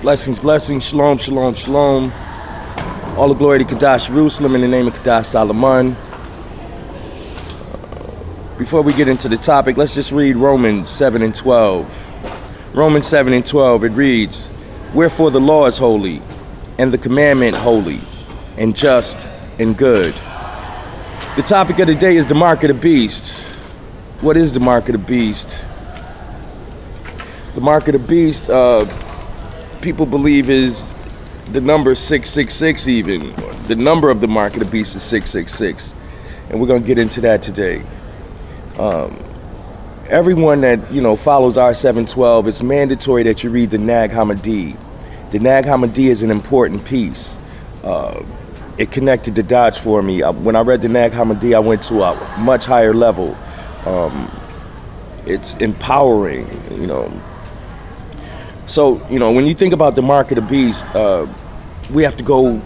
Blessings, blessings, shalom, shalom, shalom. All the glory to Kadash Jerusalem in the name of Kadash Solomon. Before we get into the topic, let's just read Romans 7:12. Romans 7:12, it reads, "Wherefore the law is holy, and the commandment holy, and just and good." The topic of the day is the mark of the beast. What is the mark of the beast? The mark of the beast, people believe is the number 666 even. The number of the mark of the beast is 666. And we're going to get into that today. Everyone that, follows R712, it's mandatory that you read the Nag Hammadi. The Nag Hammadi is an important piece. It connected the dots for me. When I read the Nag Hammadi, I went to a much higher level. It's empowering, So, when you think about the mark of the beast, we have to go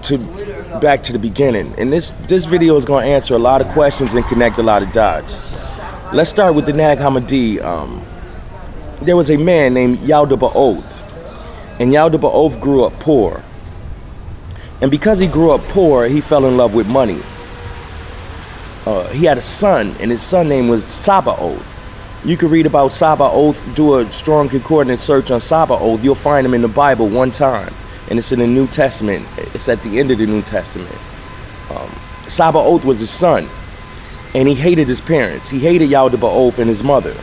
back to the beginning. And this video is going to answer a lot of questions and connect a lot of dots. Let's start with the Nag Hammadi. There was a man named Yalda Ba'oth. And Yalda Ba'oth grew up poor. And because he grew up poor, he fell in love with money. He had a son, and his son name was Sabaoth. You can read about Sabaoth, do a strong concordance search on Sabaoth. You'll find him in the Bible one time, and it's in the New Testament. It's at the end of the New Testament. Sabaoth was his son, and he hated his parents. He hated Yalda Ba'oth and his mother.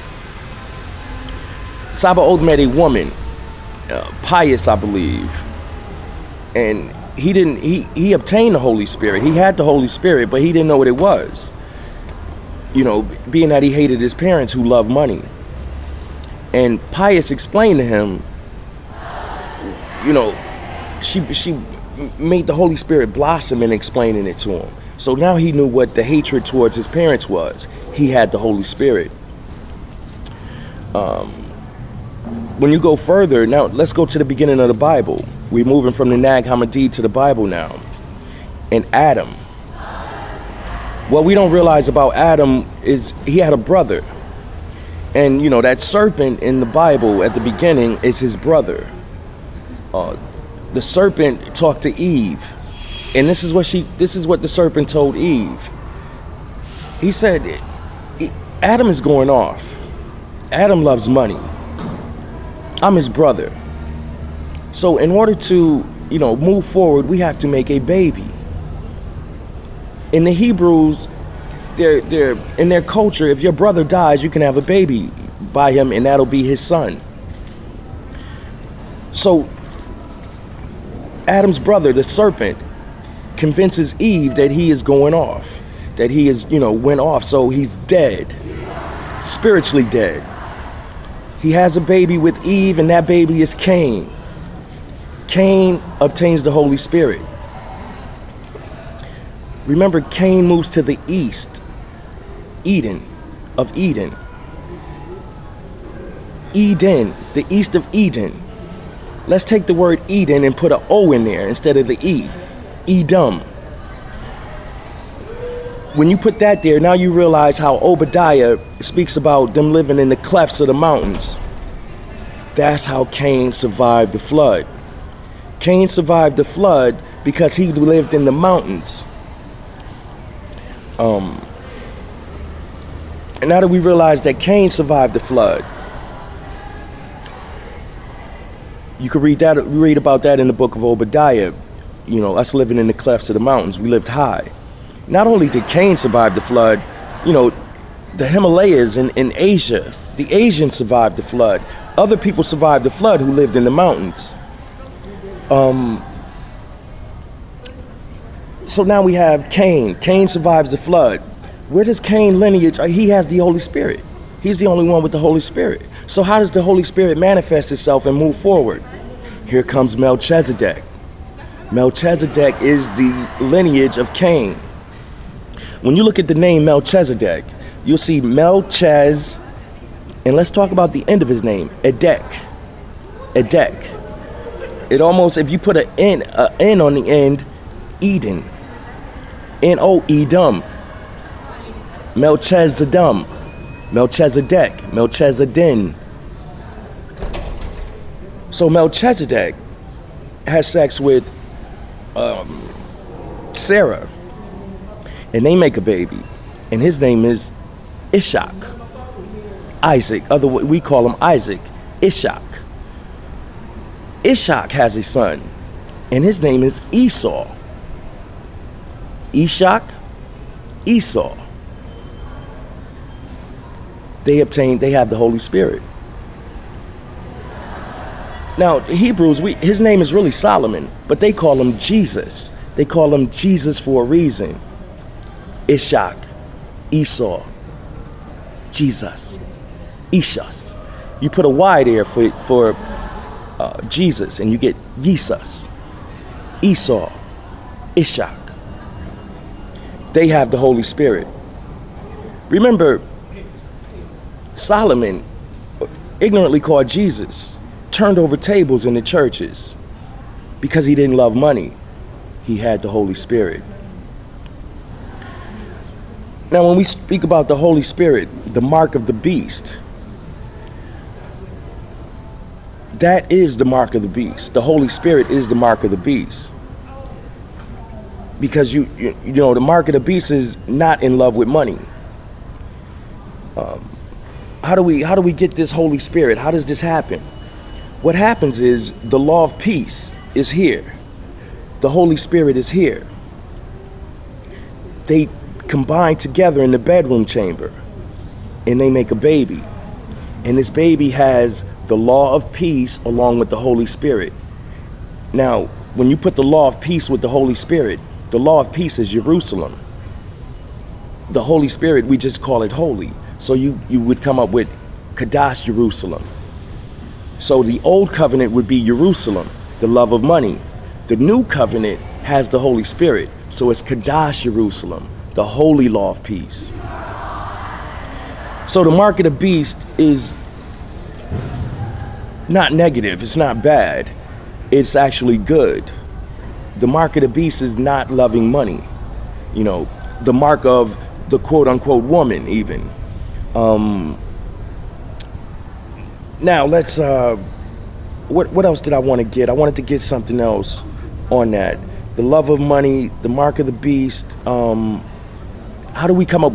Sabaoth met a woman, pious, I believe, and he obtained the Holy Spirit. He had the Holy Spirit, but he didn't know what it was. Being that he hated his parents who loved money. And Pius explained to him, she made the Holy Spirit blossom in explaining it to him. So now he knew what the hatred towards his parents was. He had the Holy Spirit. When you go further, now let's go to the beginning of the Bible. We're moving from the Nag Hammadi to the Bible now. And Adam. What we don't realize about Adam is he had a brother. And, that serpent in the Bible at the beginning is his brother. The serpent talked to Eve. And this is what the serpent told Eve. He said, Adam is going off. Adam loves money. I'm his brother. So in order to, move forward, we have to make a baby. In the Hebrews, they're in their culture, if your brother dies, you can have a baby by him, and that'll be his son. So Adam's brother, the serpent, convinces Eve that he is going off, that he is, went off, so he's dead, spiritually dead. He has a baby with Eve, and that baby is Cain. Cain obtains the Holy Spirit. Remember, Cain moves to the east, Eden, Eden, the east of Eden. Let's take the word Eden and put an O in there instead of the E, Edom. When you put that there, now you realize how Obadiah speaks about them living in the clefts of the mountains. That's how Cain survived the flood. Cain survived the flood because he lived in the mountains. And now that we realize that Cain survived the flood, you can read about that in the book of Obadiah. Us living in the clefts of the mountains, we lived high. Not only did Cain survive the flood, the Himalayas in Asia, the Asians survived the flood. Other people survived the flood who lived in the mountains. So now we have Cain. Cain survives the flood. Where does Cain lineage? He has the Holy Spirit. He's the only one with the Holy Spirit. So how does the Holy Spirit manifest itself and move forward? Here comes Melchizedek. Melchizedek is the lineage of Cain. When you look at the name Melchizedek, you'll see Melchez, and let's talk about the end of his name, Edek. It almost, if you put an N on the end, Eden. Edom. Melchizedek, Melchizedin. So Melchizedek has sex with Sarah, and they make a baby, and his name is Ishak. Isaac, we call him Isaac. Ishak. Ishak has a son, and his name is Esau. Ishak, Esau. They have the Holy Spirit. Now, Hebrews, his name is really Solomon, but they call him Jesus. They call him Jesus for a reason. Ishak, Esau, Jesus, Ishas. You put a Y there for Jesus, and you get Jesus, Esau, Ishak. They have the Holy Spirit. Remember, Solomon, ignorantly called Jesus, turned over tables in the churches because he didn't love money. He had the Holy Spirit. Now, when we speak about the Holy Spirit, the mark of the beast, that is the mark of the beast. The Holy Spirit is the mark of the beast. Because you know, the mark of the beast is not in love with money. How do we get this Holy Spirit? How does this happen? What happens is the law of peace is here. The Holy Spirit is here. They combine together in the bedroom chamber, and they make a baby. And this baby has the law of peace along with the Holy Spirit. Now, when you put the law of peace with the Holy Spirit, the law of peace is Jerusalem. The Holy Spirit, we just call it holy. So you would come up with Kadash Jerusalem. So the old covenant would be Jerusalem, the love of money. The new covenant has the Holy Spirit. So it's Kadash Jerusalem, the holy law of peace. So the mark of the beast is not negative. It's not bad. It's actually good. The mark of the beast is not loving money. You know, the mark of the quote unquote woman even. Now let's, what else did I want to get? I wanted to get something else on that. The love of money, the mark of the beast. How do we come up